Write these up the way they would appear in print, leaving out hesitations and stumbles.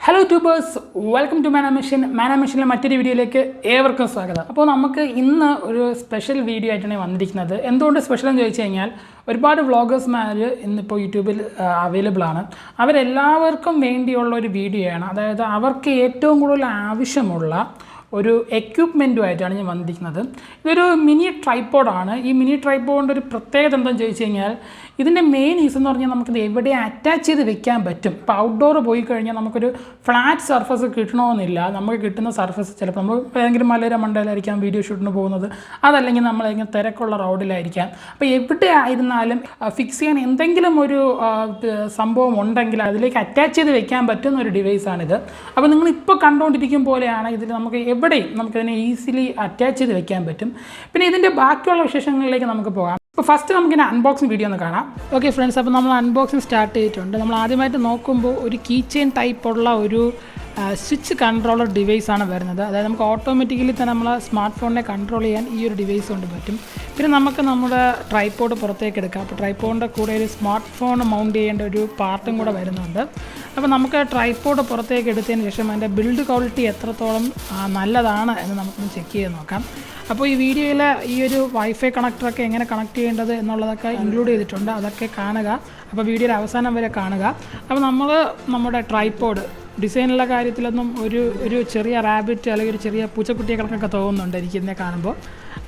Hello tubers, welcome to മാനാമിഷനിലെ മറ്റൊരു വീഡിയോയിലേക്ക് ഏവർക്കും സ്വാഗതം. അപ്പോൾ നമുക്ക് ഇന്ന് ഒരു സ്പെഷ്യൽ വീഡിയോ ആയിട്ടാണ് വന്നിരിക്കുന്നത്. എന്തുകൊണ്ട് സ്പെഷ്യൽ എന്ന് ചോദിച്ചു കഴിഞ്ഞാൽ ഒരുപാട് വ്ളോഗേഴ്സ്മാർ ഇന്നിപ്പോൾ യൂട്യൂബിൽ അവൈലബിൾ ആണ്. അവരെല്ലാവർക്കും വേണ്ടിയുള്ള ഒരു വീഡിയോയാണ്. അതായത് അവർക്ക് ഏറ്റവും കൂടുതൽ ആവശ്യമുള്ള ഒരു എക്യുപ്മെൻറ്റുമായിട്ടാണ് ഞാൻ വന്നിരിക്കുന്നത്. ഇതൊരു മിനി ട്രൈപ്പോഡാണ്. ഈ മിനി ട്രൈപ്പോഡിൻ്റെ ഒരു പ്രത്യേകത എന്താണെന്ന് ചോദിച്ചു കഴിഞ്ഞാൽ ഇതിൻ്റെ മെയിൻ യൂസ് എന്ന് പറഞ്ഞാൽ നമുക്കിത് എവിടെ അറ്റാച്ച് ചെയ്ത് വെക്കാൻ പറ്റും. ഇപ്പോൾ ഔട്ട്ഡോർ പോയി കഴിഞ്ഞാൽ നമുക്കൊരു ഫ്ലാറ്റ് സർഫസ് കിട്ടണമെന്നില്ല. നമുക്ക് കിട്ടുന്ന സർഫസ് ചിലപ്പോൾ നമ്മൾ ഏതെങ്കിലും മലയുടെ മണ്ടയിലായിരിക്കാം വീഡിയോ ഷൂട്ടിന് പോകുന്നത്, അതല്ലെങ്കിൽ നമ്മളെങ്കിലും തിരക്കുള്ള റോഡിലായിരിക്കാം. അപ്പോൾ എവിടെ ആയിരുന്നാലും ഫിക്സ് ചെയ്യാൻ എന്തെങ്കിലും ഒരു സംഭവം ഉണ്ടെങ്കിൽ അതിലേക്ക് അറ്റാച്ച് ചെയ്ത് വെക്കാൻ പറ്റുന്ന ഒരു ഡിവൈസാണിത്. അപ്പോൾ നിങ്ങളിപ്പോൾ കണ്ടുകൊണ്ടിരിക്കും പോലെയാണ് ഇതിൽ നമുക്ക് എവിടെയും നമുക്കതിനെ ഈസിലി അറ്റാച്ച് ചെയ്ത് വെക്കാൻ പറ്റും. പിന്നെ ഇതിൻ്റെ ബാക്കിയുള്ള വിശേഷങ്ങളിലേക്ക് നമുക്ക് പോകാം. അപ്പോൾ ഫസ്റ്റ് നമുക്കിതിൻ്റെ അൺബോക്സിങ് വീഡിയോ ഒന്ന് കാണാം. ഓക്കെ ഫ്രണ്ട്സ്, അപ്പോൾ നമ്മൾ അൺബോക്സിങ് സ്റ്റാർട്ട് ചെയ്തിട്ടുണ്ട്. നമ്മൾ ആദ്യമായിട്ട് നോക്കുമ്പോൾ ഒരു കീ ചെയിൻ ടൈപ്പുള്ള ഒരു സ്വിച്ച് കൺട്രോളർ ഡിവൈസാണ് വരുന്നത്. അതായത് നമുക്ക് ഓട്ടോമാറ്റിക്കലി തന്നെ നമ്മൾ സ്മാർട്ട് ഫോണിനെ കൺട്രോൾ ചെയ്യാൻ ഈ ഒരു ഡിവൈസ് കൊണ്ട് പറ്റും. പിന്നെ നമുക്ക് നമ്മുടെ ട്രൈപ്പോഡ് പുറത്തേക്ക് എടുക്കാം. അപ്പോൾ ട്രൈപ്പോഡിൻ്റെ കൂടെ ഒരു സ്മാർട്ട് ഫോൺ മൗണ്ട് ചെയ്യേണ്ട ഒരു പാർട്ടും കൂടെ വരുന്നുണ്ട്. അപ്പോൾ നമുക്ക് ട്രൈപ്പോഡ് പുറത്തേക്ക് എടുത്തതിന് ശേഷം അതിൻ്റെ ബിൽഡ് ക്വാളിറ്റി എത്രത്തോളം നല്ലതാണ് എന്ന് നമുക്കൊന്ന് ചെക്ക് ചെയ്ത് നോക്കാം. അപ്പോൾ ഈ വീഡിയോയിൽ ഈ ഒരു വൈഫൈ കണക്ടറൊക്കെ എങ്ങനെ കണക്ട് ചെയ്യേണ്ടത് എന്നുള്ളതൊക്കെ ഇൻക്ലൂഡ് ചെയ്തിട്ടുണ്ട്. അതൊക്കെ കാണുക. അപ്പോൾ വീഡിയോയുടെ അവസാനം വരെ കാണുക. അപ്പോൾ നമ്മൾ നമ്മുടെ ട്രൈപ്പോഡ് ഡിസൈനുള്ള കാര്യത്തിലൊന്നും ഒരു ചെറിയ റാബിറ്റ് അല്ലെങ്കിൽ ഒരു ചെറിയ പൂച്ചക്കുട്ടിയെ കണക്കൊക്കെ തോന്നുന്നുണ്ട് എനിക്ക് ഇതിനെ കാണുമ്പോൾ.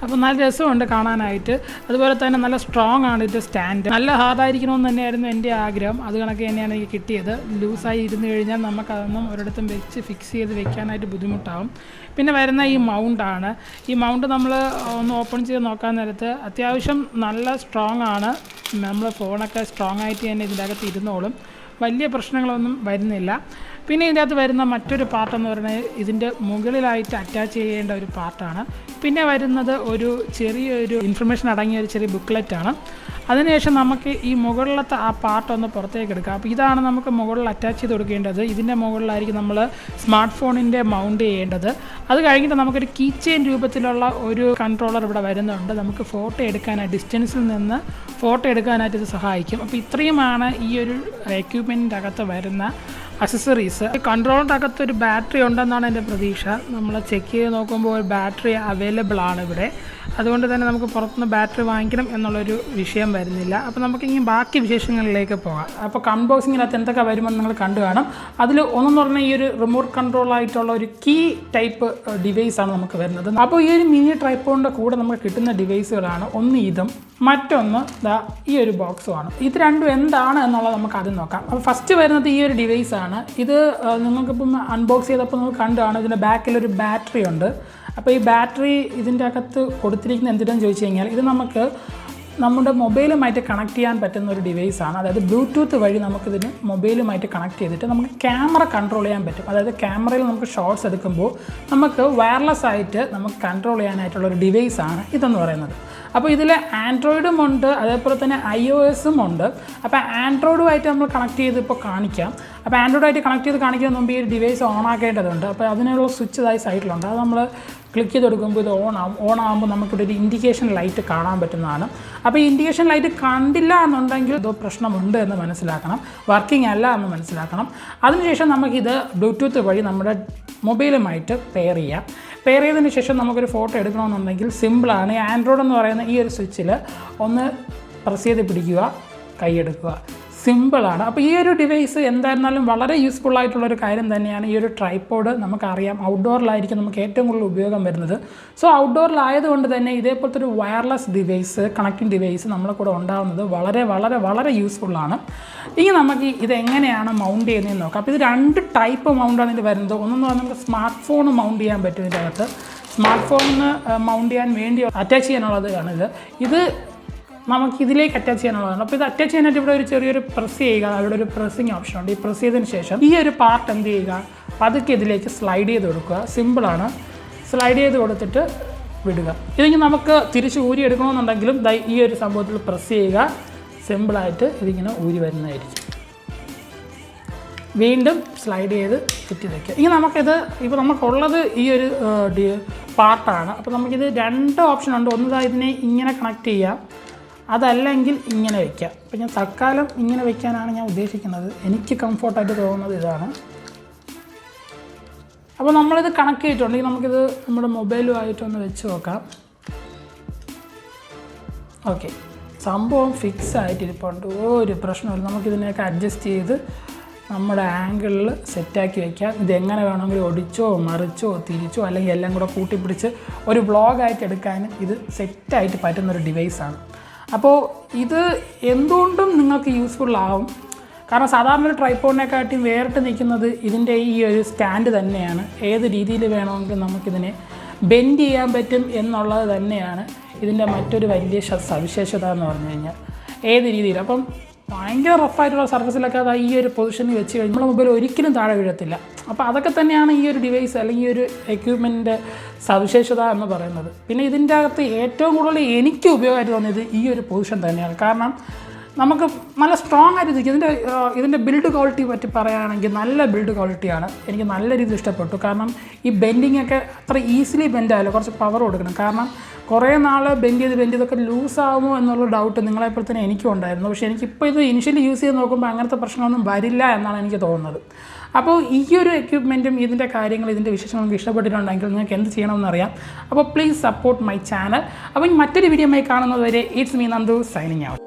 അപ്പോൾ നല്ല രസമുണ്ട് കാണാനായിട്ട്. അതുപോലെ തന്നെ നല്ല സ്ട്രോങ് ആണ് ഇത് സ്റ്റാൻഡ്. നല്ല ഹാർഡായിരിക്കണമെന്ന് തന്നെയായിരുന്നു എൻ്റെ ആഗ്രഹം. അത് കണക്ക് തന്നെയാണ് എനിക്ക് കിട്ടിയത്. ലൂസായി ഇരുന്ന് കഴിഞ്ഞാൽ നമുക്കതൊന്നും ഒരിടത്തും വെച്ച് ഫിക്സ് ചെയ്ത് വെക്കാനായിട്ട് ബുദ്ധിമുട്ടാവും. പിന്നെ വരുന്ന ഈ മൗണ്ടാണ്. ഈ മൗണ്ട് നമ്മൾ ഒന്ന് ഓപ്പൺ ചെയ്ത് നോക്കാൻ നേരത്ത് അത്യാവശ്യം നല്ല സ്ട്രോങ് ആണ്. നമ്മൾ ഫോണൊക്കെ സ്ട്രോങ് ആയിട്ട് തന്നെ ഇതിൻ്റെ അകത്ത് ഇരുന്നോളും. വലിയ പ്രശ്നങ്ങളൊന്നും വരുന്നില്ല. പിന്നെ ഇതിൻ്റെ അകത്ത് വരുന്ന മറ്റൊരു പാർട്ടെന്ന് പറഞ്ഞാൽ ഇതിൻ്റെ മുകളിലായിട്ട് അറ്റാച്ച് ചെയ്യേണ്ട ഒരു പാർട്ടാണ്. പിന്നെ വരുന്നത് ഒരു ചെറിയൊരു ഇൻഫർമേഷൻ അടങ്ങിയ ഒരു ചെറിയ ബുക്ക്ലെറ്റാണ്. അതിനുശേഷം നമുക്ക് ഈ മുകളിലത്തെ ആ പാർട്ടൊന്ന് പുറത്തേക്ക് എടുക്കാം. അപ്പോൾ ഇതാണ് നമുക്ക് മുകളിൽ അറ്റാച്ച് ചെയ്ത് കൊടുക്കേണ്ടത്. ഇതിൻ്റെ മുകളിലായിരിക്കും നമ്മൾ സ്മാർട്ട് ഫോണിൻ്റെ മൗണ്ട് ചെയ്യേണ്ടത്. അത് കഴിഞ്ഞിട്ട് നമുക്കൊരു കീ ചെയിൻ രൂപത്തിലുള്ള ഒരു കൺട്രോളർ ഇവിടെ വരുന്നുണ്ട്. നമുക്ക് ഫോട്ടോ എടുക്കാനായിട്ട് ഡിസ്റ്റൻസിൽ നിന്ന് ഫോട്ടോ എടുക്കാനായിട്ട് ഇത് സഹായിക്കും. അപ്പോൾ ഇത്രയുമാണ് ഈ ഒരു എക്യുപ്മെൻറ്റിൻ്റെ അകത്ത് വരുന്ന അക്സസറീസ്. കൺട്രോളിൻ്റെ അകത്ത് ഒരു ബാറ്ററി ഉണ്ടെന്നാണ് എൻ്റെ പ്രതീക്ഷ. നമ്മൾ ചെക്ക് ചെയ്ത് നോക്കുമ്പോൾ ഒരു ബാറ്ററി അവൈലബിൾ ആണ് ഇവിടെ. അതുകൊണ്ട് തന്നെ നമുക്ക് പുറത്തുനിന്ന് ബാറ്ററി വാങ്ങിക്കണം എന്നുള്ളൊരു വിഷയം വരുന്നില്ല. അപ്പോൾ നമുക്ക് ഇനി ബാക്കി വിശേഷങ്ങളിലേക്ക് പോകാം. അപ്പോൾ അൺബോക്സിങ്ങിനകത്ത് എന്തൊക്കെ വരുമെന്ന് നിങ്ങൾ കണ്ടു കാണും. അതിൽ ഒന്നെന്ന് പറഞ്ഞാൽ ഈ ഒരു റിമോട്ട് കൺട്രോൾ ആയിട്ടുള്ള ഒരു കീ ടൈപ്പ് ഡിവൈസാണ് നമുക്ക് വരുന്നത്. അപ്പോൾ ഈ ഒരു മിനി ട്രൈപ്പോഡിൻ്റെ കൂടെ നമുക്ക് കിട്ടുന്ന ഡിവൈസുകളാണ് ഒന്ന് ഇതും, മറ്റൊന്ന് ഈ ഒരു ബോക്സുമാണ്. ഇത് രണ്ടും എന്താണ് എന്നുള്ളത് നമുക്ക് ആദ്യം നോക്കാം. അപ്പോൾ ഫസ്റ്റ് വരുന്നത് ഈ ഒരു ഡിവൈസാണ്. ഇത് നിങ്ങൾക്കിപ്പം അൺബോക്സ് ചെയ്തപ്പോൾ നിങ്ങൾ കണ്ടാണ് ഇതിൻ്റെ ബാക്കിലൊരു ബാറ്ററി ഉണ്ട്. അപ്പോൾ ഈ ബാറ്ററി ഇതിൻ്റെ അകത്ത് കൊടുത്തിരിക്കുന്ന എന്തിനാന്ന് ചോദിച്ചു കഴിഞ്ഞാൽ ഇത് നമുക്ക് നമ്മുടെ മൊബൈലുമായിട്ട് കണക്ട് ചെയ്യാൻ പറ്റുന്ന ഒരു ഡിവൈസാണ്. അതായത് ബ്ലൂടൂത്ത് വഴി നമുക്കിതിന് മൊബൈലുമായിട്ട് കണക്ട് ചെയ്തിട്ട് നമുക്ക് ക്യാമറ കൺട്രോൾ ചെയ്യാൻ പറ്റും. അതായത് ക്യാമറയിൽ നമുക്ക് ഷോട്ട്സ് എടുക്കുമ്പോൾ നമുക്ക് വയർലെസ് ആയിട്ട് നമുക്ക് കൺട്രോൾ ചെയ്യാനായിട്ടുള്ളൊരു ഡിവൈസാണ് ഇതെന്ന് പറയുന്നത്. അപ്പോൾ ഇതിൽ ആൻഡ്രോയിഡും ഉണ്ട്, അതേപോലെ തന്നെ iOS-ഉം ഉണ്ട്. അപ്പോൾ ആൻഡ്രോയിഡുമായിട്ട് നമ്മൾ കണക്ട് ചെയ്ത് ഇപ്പോൾ കാണിക്കാം. അപ്പോൾ ആൻഡ്രോയിഡായിട്ട് കണക്ട് ചെയ്ത് കാണിക്കുന്നതിന് മുമ്പ് ഈ ഡിവൈസ് ഓൺ ആക്കേണ്ടതുണ്ട്. അപ്പോൾ അതിനുള്ള സ്വിച്ച് ഇതായി സൈഡിലുണ്ട്. അത് നമ്മൾ ക്ലിക്ക് ചെയ്ത് കൊടുക്കുമ്പോൾ ഇത് ഓൺ ആകുമ്പോൾ നമുക്കിവിടെ ഒരു ഇൻഡിക്കേഷൻ ലൈറ്റ് കാണാൻ പറ്റുന്നതാണ്. അപ്പോൾ ഈ ഇൻഡിക്കേഷൻ ലൈറ്റ് കണ്ടില്ല എന്നുണ്ടെങ്കിൽ ഇതോ പ്രശ്നമുണ്ട് എന്ന് മനസ്സിലാക്കണം, വർക്കിംഗ് അല്ല എന്ന് മനസ്സിലാക്കണം. അതിനുശേഷം നമുക്കിത് ബ്ലൂടൂത്ത് വഴി നമ്മുടെ മൊബൈലുമായിട്ട് പെയർ ചെയ്യാം. പെയർ ചെയ്തതിന് ശേഷം നമുക്കൊരു ഫോട്ടോ എടുക്കണമെന്നുണ്ടെങ്കിൽ സിമ്പിളാണ്. ആൻഡ്രോയിഡ് എന്ന് പറയുന്ന ഈ ഒരു സ്വിച്ചിൽ ഒന്ന് പ്രസ് ചെയ്ത് പിടിക്കുക, കൈയെടുക്കുക, സിമ്പിളാണ്. അപ്പോൾ ഈ ഒരു ഡിവൈസ് എന്തായിരുന്നാലും വളരെ യൂസ്ഫുൾ ആയിട്ടുള്ളൊരു കാര്യം തന്നെയാണ്. ഈ ഒരു ട്രൈപ്പോഡ് നമുക്കറിയാം ഔട്ട്ഡോറിലായിരിക്കും നമുക്ക് ഏറ്റവും കൂടുതൽ ഉപയോഗം വരുന്നത്. സോ ഔട്ട്ഡോറിലായതുകൊണ്ട് തന്നെ ഇതേപോലത്തെ ഒരു വയർലെസ് ഡിവൈസ്, കണക്റ്റിംഗ് ഡിവൈസ് നമ്മളെ കൂടെ ഉണ്ടാകുന്നത് വളരെ വളരെ വളരെ യൂസ്ഫുള്ളാണ്. ഇനി നമുക്ക് ഇതെങ്ങനെയാണ് മൗണ്ട് ചെയ്യുന്നതെന്ന് നോക്കാം. അപ്പോൾ ഇത് രണ്ട് ടൈപ്പ് മൗണ്ടാണ് ഇത് വരുന്നത്. ഒന്നെന്ന് പറഞ്ഞാൽ നമുക്ക് സ്മാർട്ട് ഫോൺ മൗണ്ട് ചെയ്യാൻ പറ്റും. ഇതിൻ്റെ അകത്ത് സ്മാർട്ട് ഫോണിന് മൗണ്ട് ചെയ്യാൻ വേണ്ടി അറ്റാച്ച് ചെയ്യാനുള്ളത് ഇത് നമുക്ക് ഇതിലേക്ക് അറ്റാച്ച് ചെയ്യാനുള്ളതാണ്. അപ്പോൾ ഇത് അറ്റാച്ച് ചെയ്യാനായിട്ട് ഇവിടെ ഒരു ചെറിയൊരു പ്രസ് ചെയ്യുക. അവിടെ ഒരു പ്രസ്സിങ് ഓപ്ഷൻ ഉണ്ട്. ഈ പ്രസ് ചെയ്തതിന് ശേഷം ഈ ഒരു പാർട്ട് എന്ത് ചെയ്യുക, പതുക്കെ ഇതിലേക്ക് സ്ലൈഡ് ചെയ്ത് കൊടുക്കുക. സിമ്പിളാണ്. സ്ലൈഡ് ചെയ്ത് കൊടുത്തിട്ട് വിടുക. ഇതിങ്ങനെ നമുക്ക് തിരിച്ച് ഊരി എടുക്കണമെന്നുണ്ടെങ്കിലും ഈ ഒരു സംഭവത്തിൽ പ്രസ് ചെയ്യുക. സിമ്പിളായിട്ട് ഇതിങ്ങനെ ഊരി വരുന്നതായിരിക്കും. വീണ്ടും സ്ലൈഡ് ചെയ്ത് ചുറ്റി വയ്ക്കുക. ഇനി നമുക്കിത് ഇപ്പോൾ നമുക്കുള്ളത് ഈ ഒരു പാർട്ടാണ്. അപ്പോൾ നമുക്കിത് രണ്ട് ഓപ്ഷൻ ഉണ്ട്. ഒന്ന് ഇതിനെ ഇങ്ങനെ കണക്ട് ചെയ്യാം, അതല്ലെങ്കിൽ ഇങ്ങനെ വയ്ക്കാം. അപ്പോൾ ഞാൻ തൽക്കാലം ഇങ്ങനെ വയ്ക്കാനാണ് ഞാൻ ഉദ്ദേശിക്കുന്നത്. എനിക്ക് കംഫർട്ടായിട്ട് തോന്നുന്നത് ഇതാണ്. അപ്പോൾ നമ്മളിത് കണക്ട് ചെയ്തിട്ടുണ്ടെങ്കിൽ നമുക്കിത് നമ്മുടെ മൊബൈലുമായിട്ടൊന്ന് വെച്ച് നോക്കാം. ഓക്കെ, സംഭവം ഫിക്സ് ആയിട്ടിരിപ്പുണ്ട്, ഒരു പ്രശ്നമില്ല. നമുക്കിതിനെയൊക്കെ അഡ്ജസ്റ്റ് ചെയ്ത് നമ്മുടെ ആംഗിളിൽ സെറ്റാക്കി വയ്ക്കാം. ഇതെങ്ങനെ വേണമെങ്കിലും ഒടിച്ചോ മറിച്ചോ തിരിച്ചോ അല്ലെങ്കിൽ എല്ലാം കൂടെ കൂട്ടിപ്പിടിച്ച് ഒരു വ്ളോഗായിട്ട് എടുക്കാനും ഇത് സെറ്റായിട്ട് പറ്റുന്നൊരു ഡിവൈസാണ്. അപ്പോൾ ഇത് എന്തുകൊണ്ടും നിങ്ങൾക്ക് യൂസ്ഫുള്ളാവും. കാരണം സാധാരണ ഒരു ട്രൈപ്പോഡിനെക്കാട്ടിയും വേറിട്ട് നിൽക്കുന്നത് ഇതിൻ്റെ ഈ ഒരു സ്റ്റാൻഡ് തന്നെയാണ്. ഏത് രീതിയിൽ വേണമെങ്കിലും നമുക്കിതിനെ ബെൻഡ് ചെയ്യാൻ പറ്റും എന്നുള്ളത് തന്നെയാണ് ഇതിൻ്റെ മറ്റൊരു വലിയ സവിശേഷത എന്ന് പറഞ്ഞു കഴിഞ്ഞാൽ. ഏത് രീതിയിൽ അപ്പം ഭയങ്കര റഫായിട്ടുള്ള സർഫസിലൊക്കെ അത് ഈ ഒരു പൊസിഷനിൽ വെച്ച് കഴിഞ്ഞാൽ നമ്മുടെ മൊബൈൽ ഒരിക്കലും താഴെ വീഴത്തില്ല. അപ്പോൾ അതൊക്കെ തന്നെയാണ് ഈ ഒരു ഡിവൈസ് അല്ലെങ്കിൽ ഈ ഒരു എക്യുപ്മെൻറ്റിൻ്റെ സവിശേഷത എന്ന് പറയുന്നത്. പിന്നെ ഇതിൻ്റെ അകത്ത് ഏറ്റവും കൂടുതൽ എനിക്ക് ഉപയോഗമായിട്ട് തോന്നിയത് ഈ ഒരു പൊസിഷൻ തന്നെയാണ്. കാരണം നമുക്ക് നല്ല സ്ട്രോങ് ആയിട്ട് ഇരിക്കും. ഇതിൻ്റെ ബിൽഡ് ക്വാളിറ്റി പറ്റി പറയുകയാണെങ്കിൽ നല്ല ബിൽഡ് ക്വാളിറ്റിയാണ്. എനിക്ക് നല്ല രീതിയിൽ ഇഷ്ടപ്പെട്ടു. കാരണം ഈ ബെൻഡിങ് ഒക്കെ അത്ര ഈസിലി ബെൻഡായാലും കുറച്ച് പവർ കൊടുക്കണം. കാരണം കുറേ നാൾ ബെൻഡ് ചെയ്തൊക്കെ ലൂസാകുമോ എന്നുള്ള ഡൗട്ട് നിങ്ങളെപ്പോലെ തന്നെ എനിക്കും ഉണ്ടായിരുന്നു. പക്ഷേ എനിക്കിപ്പോൾ ഇത് ഇനിഷ്യലി യൂസ് ചെയ്ത് നോക്കുമ്പോൾ അങ്ങനത്തെ പ്രശ്നമൊന്നും വരില്ല എന്നാണ് എനിക്ക് തോന്നുന്നത്. അപ്പോൾ ഈ ഒരു എക്യുപ്മെൻറ്റും ഇതിൻ്റെ കാര്യങ്ങൾ ഇതിൻ്റെ വിശേഷം നിങ്ങൾക്ക് ഇഷ്ടപ്പെട്ടിട്ടുണ്ടെങ്കിൽ നിങ്ങൾക്ക് എന്ത് ചെയ്യണമെന്നറിയാം. അപ്പോൾ പ്ലീസ് സപ്പോർട്ട് മൈ ചാനൽ. അപ്പോൾ ഈ മറ്റൊരു വീഡിയോയുമായി കാണുന്നത് വരെ it's me Nandu signing out.